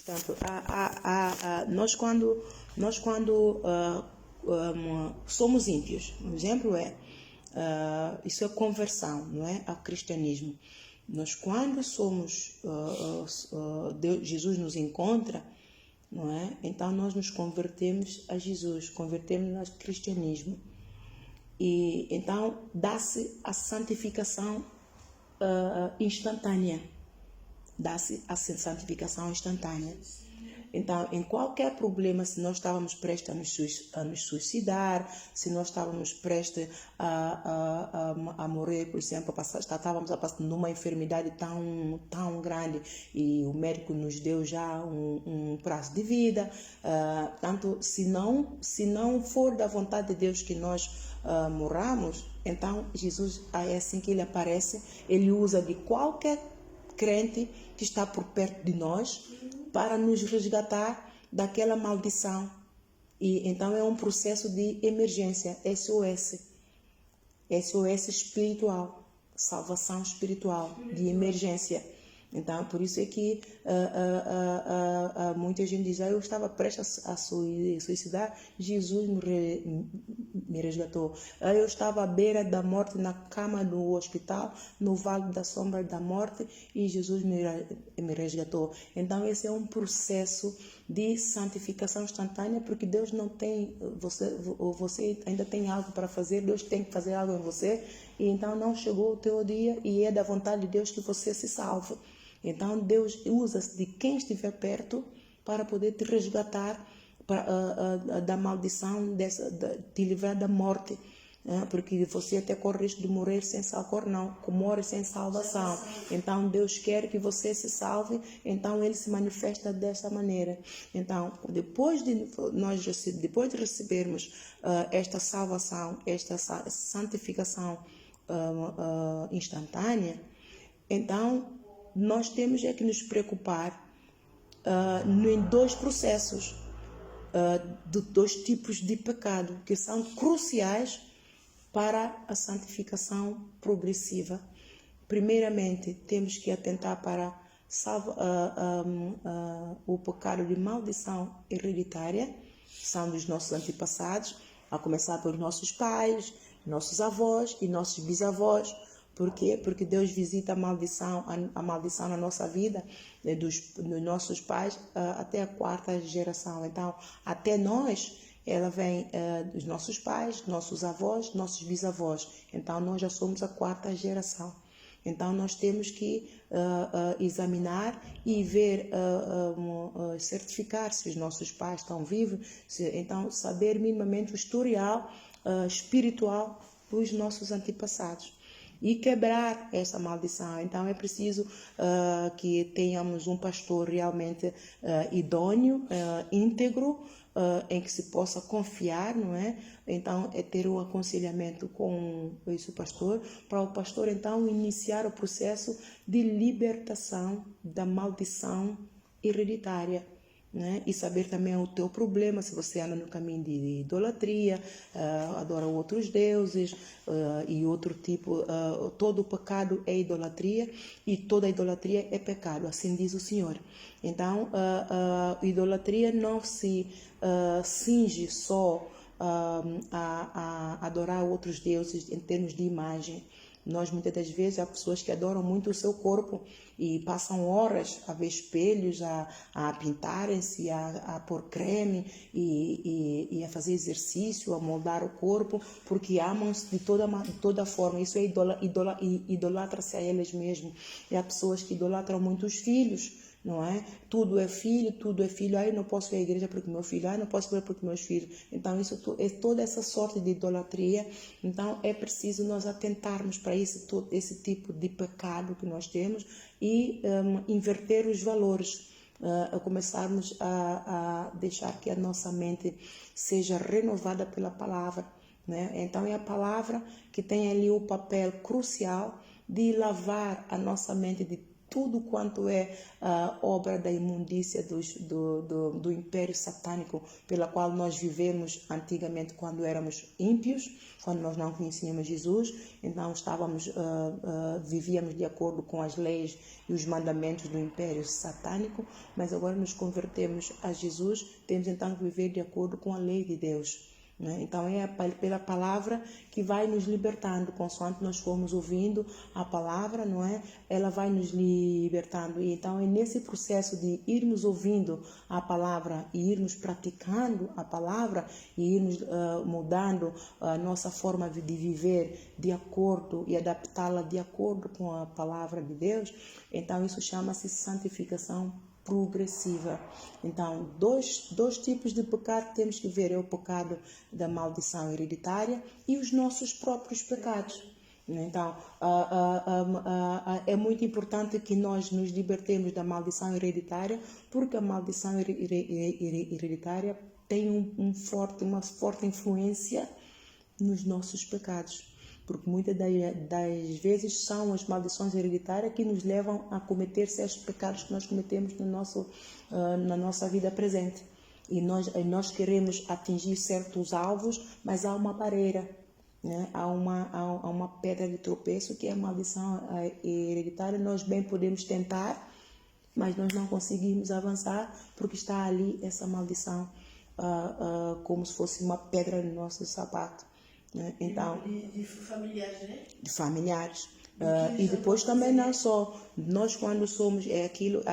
Portanto, nós quando somos ímpios, um exemplo isso é conversão, não é, ao cristianismo. Nós quando somos, Jesus nos encontra, não é? Então nós nos convertemos a Jesus, convertemos ao cristianismo. E então dá-se a santificação instantânea. Dá-se a santificação instantânea. Então, em qualquer problema, se nós estávamos prestes a nos suicidar, se nós estávamos prestes a morrer, por exemplo, estávamos a passar numa enfermidade tão grande e o médico nos deu já um prazo de vida, tanto se não for da vontade de Deus que nós morramos, então Jesus, é assim que ele aparece, ele usa de qualquer crente que está por perto de nós para nos resgatar daquela maldição. E então é um processo de emergência, SOS espiritual, salvação espiritual, de emergência. Então, por isso é que muita gente diz, eu estava prestes a suicidar, Jesus me resgatou. Eu estava à beira da morte, na cama do hospital, no vale da sombra da morte, e Jesus me resgatou. Então, esse é um processo de santificação instantânea, porque Deus não tem, você ainda tem algo para fazer, Deus tem que fazer algo em você, e então não chegou o teu dia, e é da vontade de Deus que você se salve. Então Deus usa-se de quem estiver perto para poder te resgatar da maldição, te livrar da morte. Porque você até corre risco de morrer sem salvação, não, morre sem salvação. Então Deus quer que você se salve, então Ele se manifesta dessa maneira. Então, depois de recebermos esta salvação, esta santificação instantânea, então nós temos que nos preocupar em dois processos, de dois tipos de pecado que são cruciais para a santificação progressiva. Primeiramente, temos que atentar para o pecado de maldição hereditária, são dos nossos antepassados, a começar pelos nossos pais, nossos avós e nossos bisavós. Por quê? Porque Deus visita a maldição na nossa vida, dos nossos pais até a quarta geração. Então, até nós, ela vem dos nossos pais, nossos avós, nossos bisavós. Então, nós já somos a quarta geração. Então, nós temos que examinar e ver, certificar se os nossos pais estão vivos. Então, saber minimamente o historial espiritual dos nossos antepassados. E quebrar essa maldição. Então é preciso que tenhamos um pastor realmente idôneo, íntegro, em que se possa confiar, não é? Então é ter um aconselhamento com esse pastor, para o pastor então iniciar o processo de libertação da maldição hereditária. Né? E saber também o teu problema, se você anda no caminho de idolatria, adora outros deuses e outro tipo, todo o pecado é idolatria e toda idolatria é pecado, assim diz o Senhor. Então, a idolatria não se cinge só a adorar outros deuses em termos de imagem. Nós muitas das vezes há pessoas que adoram muito o seu corpo e passam horas a ver espelhos, a pintarem-se, a pôr creme e a fazer exercício, a moldar o corpo, porque amam-se de toda forma. Isso é idolatra-se a eles mesmos. E há pessoas que idolatram muito os filhos, não é? Tudo é filho. Eu não posso ir à igreja porque meu filho, eu não posso ir porque meus filhos. Então isso é toda essa sorte de idolatria. Então é preciso nós atentarmos para esse tipo de pecado que nós temos e inverter os valores. Começarmos a deixar que a nossa mente seja renovada pela palavra, né? Então é a palavra que tem ali o papel crucial de lavar a nossa mente de tudo quanto é obra da imundícia do império satânico pela qual nós vivemos antigamente quando éramos ímpios, quando nós não conhecíamos Jesus. Então vivíamos de acordo com as leis e os mandamentos do império satânico, mas agora nos convertemos a Jesus, temos então que viver de acordo com a lei de Deus. Então é pela palavra que vai nos libertando, consoante nós formos ouvindo a palavra, não é? Ela vai nos libertando. E então é nesse processo de irmos ouvindo a palavra e irmos praticando a palavra e irmos mudando a nossa forma de viver de acordo e adaptá-la de acordo com a palavra de Deus. Então isso chama-se santificação progressiva. Então, dois tipos de pecado temos que ver: é o pecado da maldição hereditária e os nossos próprios pecados. Então, é muito importante que nós nos libertemos da maldição hereditária, porque a maldição hereditária tem uma forte influência nos nossos pecados. Porque muitas das vezes são as maldições hereditárias que nos levam a cometer certos pecados que nós cometemos na nossa vida presente. E nós queremos atingir certos alvos, mas há uma barreira, né? Há uma pedra de tropeço que é a maldição hereditária. Nós bem podemos tentar, mas nós não conseguimos avançar porque está ali essa maldição como se fosse uma pedra no nosso sapato. Então, de familiares, né? De familiares. E depois também não só nós, quando somos, é aquilo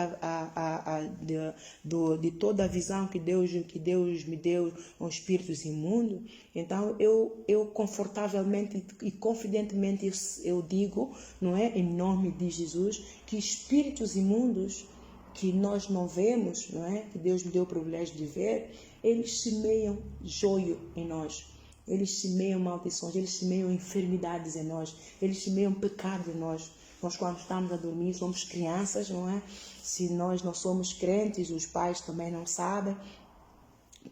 de toda a visão que Deus me deu, um espíritos imundo. Então eu confortavelmente e confidentemente eu digo, não é, em nome de Jesus, que espíritos imundos que nós não vemos, não é, que Deus me deu o privilégio de ver, eles semeiam joio em nós. Eles semeiam maldições, eles semeiam enfermidades em nós, eles semeiam pecado em nós. Nós, quando estamos a dormir, somos crianças, não é? Se nós não somos crentes, os pais também não sabem,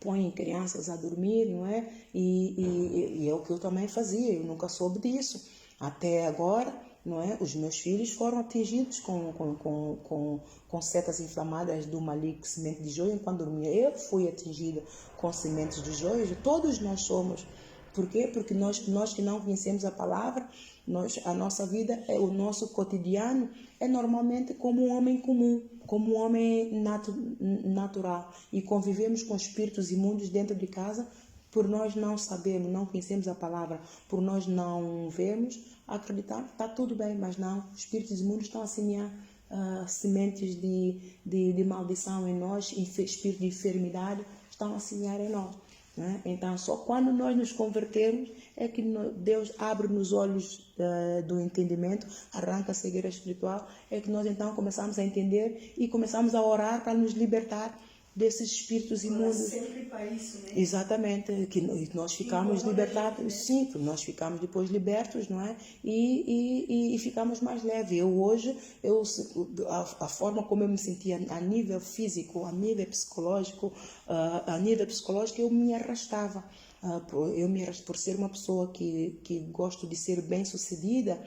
põem crianças a dormir, não é? E é o que eu também fazia, eu nunca soube disso. Até agora, não é? Os meus filhos foram atingidos com setas inflamadas do maligno, semente de joio, enquanto dormia. Eu fui atingida com sementes de joio, todos nós somos. Por quê? Porque nós que não conhecemos a palavra, a nossa vida, o nosso cotidiano é normalmente como um homem comum, como um homem natural. E convivemos com espíritos imundos dentro de casa, por nós não sabermos, não conhecemos a palavra, por nós não vermos, acreditar que está tudo bem, mas não. Os espíritos imundos estão a semear sementes de maldição em nós, espírito de enfermidade, estão a semear em nós. Né? Então, só quando nós nos convertermos é que Deus abre nos olhos do entendimento, arranca a cegueira espiritual, é que nós então começamos a entender e começamos a orar para nos libertar desses espíritos imundos. Sempre para isso, né? Exatamente, que nós ficamos libertados, né? Sim, nós ficamos depois libertos, não é? E ficamos mais leves. Hoje, a forma como eu me sentia a nível físico, a nível psicológico, eu me arrastava. Por ser uma pessoa que gosto de ser bem-sucedida,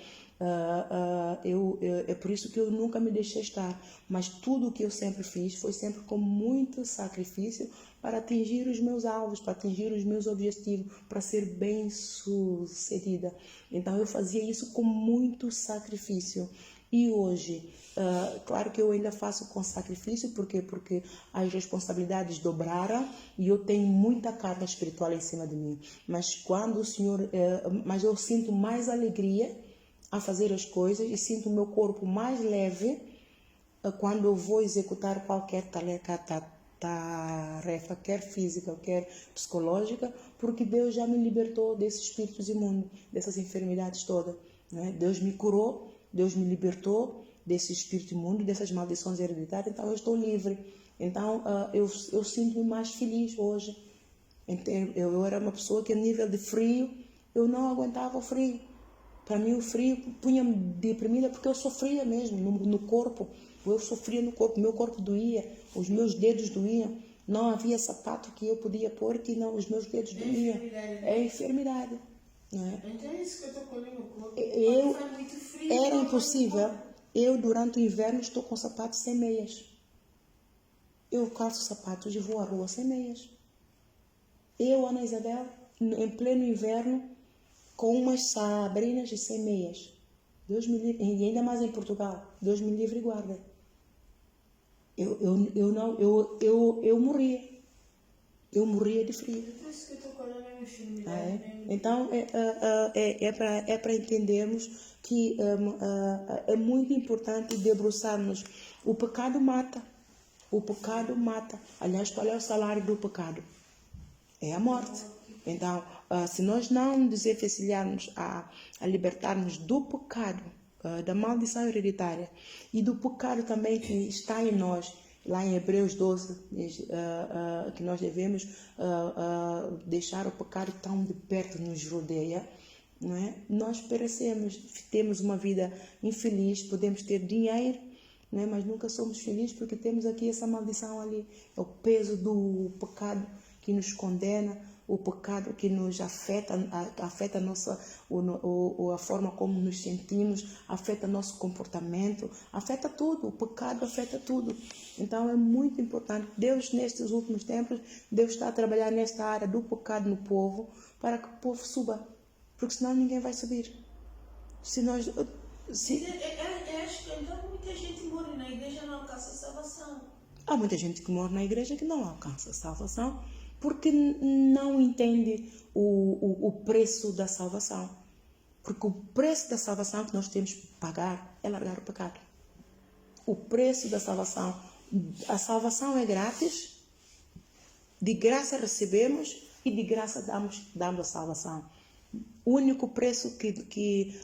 é por isso que eu nunca me deixei estar, mas tudo o que eu sempre fiz foi sempre com muito sacrifício para atingir os meus alvos, para atingir os meus objetivos, para ser bem sucedida. Então eu fazia isso com muito sacrifício. E hoje, claro que eu ainda faço com sacrifício, porque as responsabilidades dobraram e eu tenho muita carga espiritual em cima de mim. Mas quando o Senhor, mas eu sinto mais alegria a fazer as coisas e sinto o meu corpo mais leve quando eu vou executar qualquer tarefa, quer física, quer psicológica, porque Deus já me libertou desses espíritos imundos, dessas enfermidades todas, né? Deus me curou, Deus me libertou desse espírito imundo, dessas maldições hereditárias, então eu estou livre. Então eu sinto-me mais feliz hoje. Eu era uma pessoa que a nível de frio, eu não aguentava o frio. Para mim o frio punha-me deprimida porque eu sofria mesmo no corpo. Eu sofria no corpo, meu corpo doía, os meus dedos doíam. Não havia sapato que eu podia pôr que não, os meus dedos doíam. É enfermidade. Não é? Então é isso que eu estou colhendo no corpo. Era impossível. Eu, durante o inverno, estou com sapatos sem meias. Eu calço sapatos e vou à rua sem meias. Eu, Ana Isabel, em pleno inverno, com umas sabrinas e sem meias. Deus me livre, e ainda mais em Portugal. Deus me livre e guarda. Eu morria. Eu morria de frio. Por isso que eu estou com a minha filha. Então, é para entendermos que é muito importante debruçarmos. O pecado mata. O pecado mata. Aliás, qual é o salário do pecado? É a morte. Então, se nós não nos desenvencilharmos a libertarmos do pecado, da maldição hereditária e do pecado também que está em nós, lá em Hebreus 12, que nós devemos deixar o pecado tão de perto nos rodeia, não é? Nós perecemos, temos uma vida infeliz, podemos ter dinheiro, não é? Mas nunca somos felizes porque temos aqui essa maldição ali. É o peso do pecado que nos condena, o pecado que nos afeta a nossa, a forma como nos sentimos, afeta nosso comportamento, afeta tudo, o pecado afeta tudo. Então é muito importante, Deus nestes últimos tempos, Deus está a trabalhar nesta área do pecado no povo, para que o povo suba, porque senão ninguém vai subir. Se nós... Acho que então muita gente morre na igreja e não alcança a salvação. Há muita gente que morre na igreja que não alcança a salvação, porque não entende o preço da salvação. Porque o preço da salvação que nós temos que pagar é largar o pecado. O preço da salvação. A salvação é grátis, de graça recebemos e de graça damos a salvação. O único preço que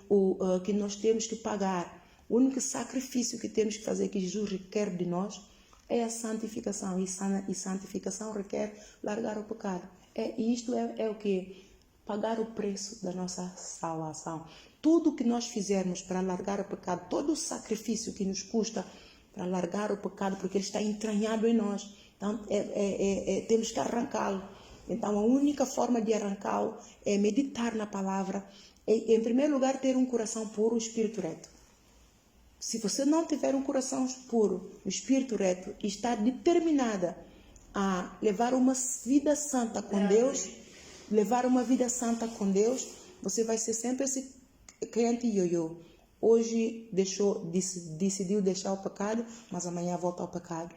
nós temos que pagar, o único sacrifício que temos que fazer, que Jesus requer de nós, é a santificação. E santificação requer largar o pecado. Isto é o que? Pagar o preço da nossa salvação. Tudo que nós fizermos para largar o pecado, todo o sacrifício que nos custa para largar o pecado, porque ele está entranhado em nós. Então, temos que arrancá-lo. Então, a única forma de arrancá-lo é meditar na palavra. Em primeiro lugar, ter um coração puro, espírito reto. Se você não tiver um coração puro, um espírito reto, e está determinada a levar uma vida santa com Deus, você vai ser sempre esse crente ioiô. Hoje decidiu deixar o pecado, mas amanhã volta ao pecado.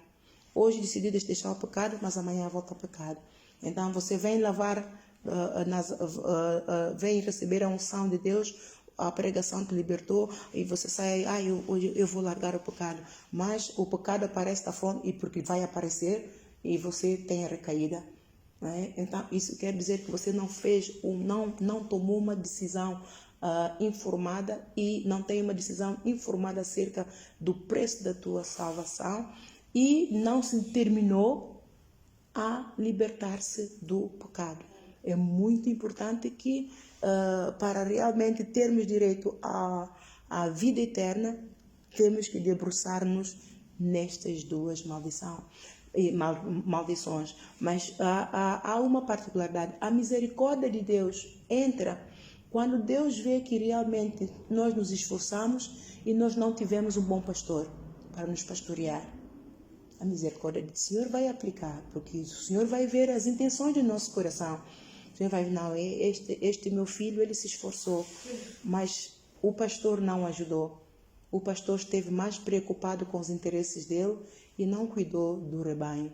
Hoje decidiu deixar o pecado, mas amanhã volta ao pecado. Então você vem vem receber a unção de Deus, a pregação te libertou e você sai, hoje eu vou largar o pecado. Mas o pecado aparece da fonte, e porque vai aparecer e você tem a recaída. Né? Então isso quer dizer que você não tomou uma decisão informada, e não tem uma decisão informada acerca do preço da tua salvação, e não se determinou a libertar-se do pecado. É muito importante que para realmente termos direito à vida eterna, temos que debruçar-nos nestas duas maldições. Mas há uma particularidade. A misericórdia de Deus entra quando Deus vê que realmente nós nos esforçamos e nós não tivemos um bom pastor para nos pastorear. A misericórdia do Senhor vai aplicar, porque o Senhor vai ver as intenções do nosso coração. O Senhor vai ver, não, este meu filho, ele se esforçou, mas o pastor não ajudou. O pastor esteve mais preocupado com os interesses dele e não cuidou do rebanho.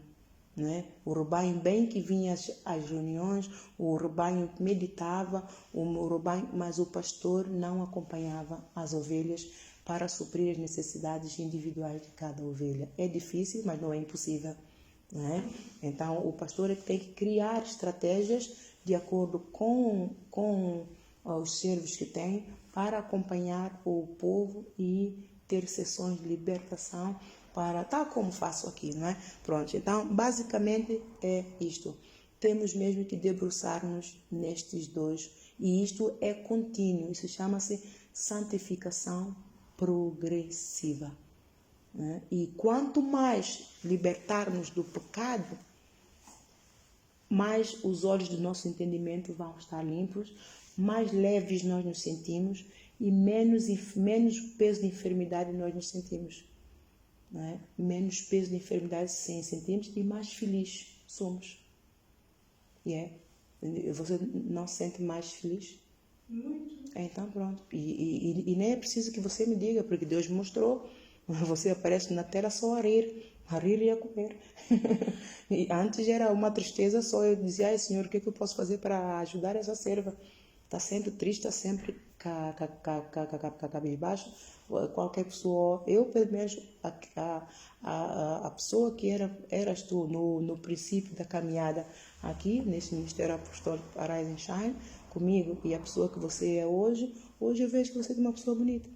Né? O rebanho bem que vinha às reuniões, o rebanho meditava, mas o pastor não acompanhava as ovelhas para suprir as necessidades individuais de cada ovelha. É difícil, mas não é impossível. Né? Então, o pastor é que tem que criar estratégias de acordo com os servos que tem para acompanhar o povo e ter sessões de libertação, tal como faço aqui, não é? Pronto, então, basicamente é isto. Temos mesmo que debruçar-nos nestes dois. E isto é contínuo, isso chama-se santificação progressiva. Né? E quanto mais libertarmos do pecado, mais os olhos do nosso entendimento vão estar limpos, mais leves nós nos sentimos e menos peso de enfermidade nós nos sentimos. Não é? Menos peso de enfermidade sim sentimos e mais feliz somos. Você não se sente mais feliz? Muito. Então pronto. E nem é preciso que você me diga, porque Deus mostrou. Você aparece na tela só a rir e a comer. E antes era uma tristeza só. Eu dizia, ai Senhor, o que eu posso fazer para ajudar essa serva? Está sempre triste, está sempre cabisbaixo. Qualquer pessoa, eu pelo menos, a pessoa que eras tu no princípio da caminhada aqui, nesse Ministério Apostólico Arise and Shine, comigo, e a pessoa que você é hoje eu vejo que você é uma pessoa bonita.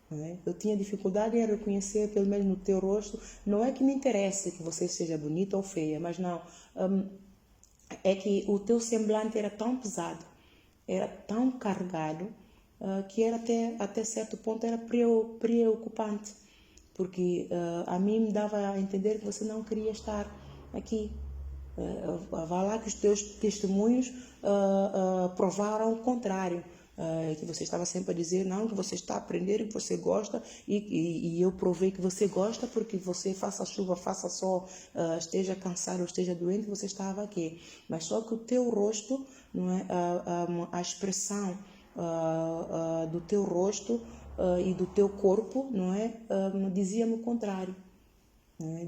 Não é? Eu tinha dificuldade em reconhecer, pelo menos no teu rosto, não é que me interesse que você seja bonita ou feia, mas não, é que o teu semblante era tão pesado, era tão carregado, que era até certo ponto era preocupante, porque a mim me dava a entender que você não queria estar aqui. Vá lá que os teus testemunhos provaram o contrário, que você estava sempre a dizer não, que você está a aprender, que você gosta, e eu provei que você gosta, porque você faça chuva, faça sol, esteja cansado ou esteja doente, você estava aqui. Mas só que o teu rosto, não é, a expressão do teu rosto e do teu corpo, não é, dizia-me o contrário.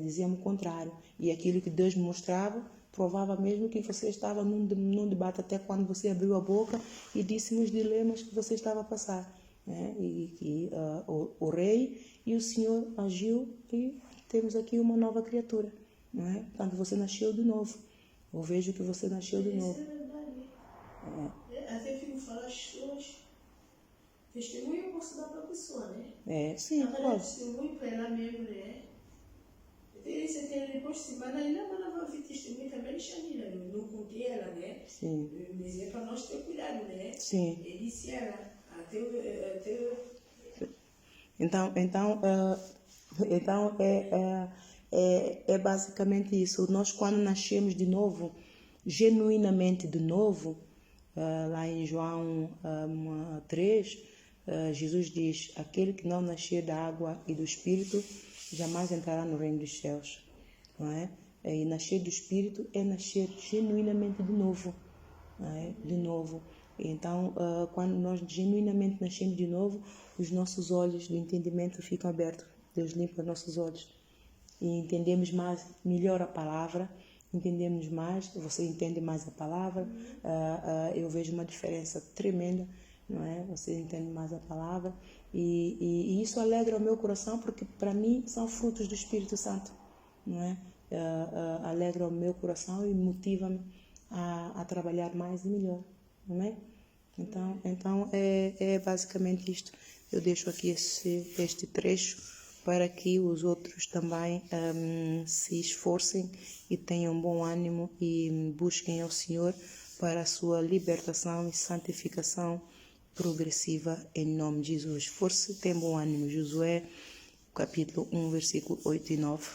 Dizia-me o contrário. E aquilo que Deus me mostrava provava mesmo que você estava num debate, até quando você abriu a boca e disse-me os dilemas que você estava a passar. O rei e o Senhor agiu e temos aqui uma nova criatura. Não é? Portanto, você nasceu de novo. Eu vejo que você nasceu de novo. Isso é verdade. Até fico falando as pessoas. Testemunho eu posso dar para a pessoa, né? Sim, pode. Testemunho para ela mesmo, né? Você tem depois de semana, ainda vai vir testemunho também de Xanina, não contei ela, né? Sim. Mas é para nós ter cuidado, né? Sim. Ele disse ela, Então é basicamente isso. Nós, quando nascemos de novo, genuinamente de novo, lá em João 3, Jesus diz: aquele que não nascer da água e do Espírito jamais entrará no reino dos céus. Não é? E nascer do Espírito é nascer genuinamente de novo. Não é? De novo. Então, quando nós genuinamente nascemos de novo, os nossos olhos do entendimento ficam abertos. Deus limpa nossos olhos. E entendemos melhor a palavra, entendemos mais, você entende mais a palavra, eu vejo uma diferença tremenda, não é? Você entende mais a palavra e isso alegra o meu coração, porque para mim são frutos do Espírito Santo, não é? Alegra o meu coração e motiva-me a trabalhar mais e melhor, não é? Então é basicamente isto. Eu deixo aqui este trecho para que os outros também se esforcem e tenham bom ânimo e busquem ao Senhor para a sua libertação e santificação progressiva em nome de Jesus. Força, tem bom ânimo. Josué, capítulo 1, versículo 8 e 9.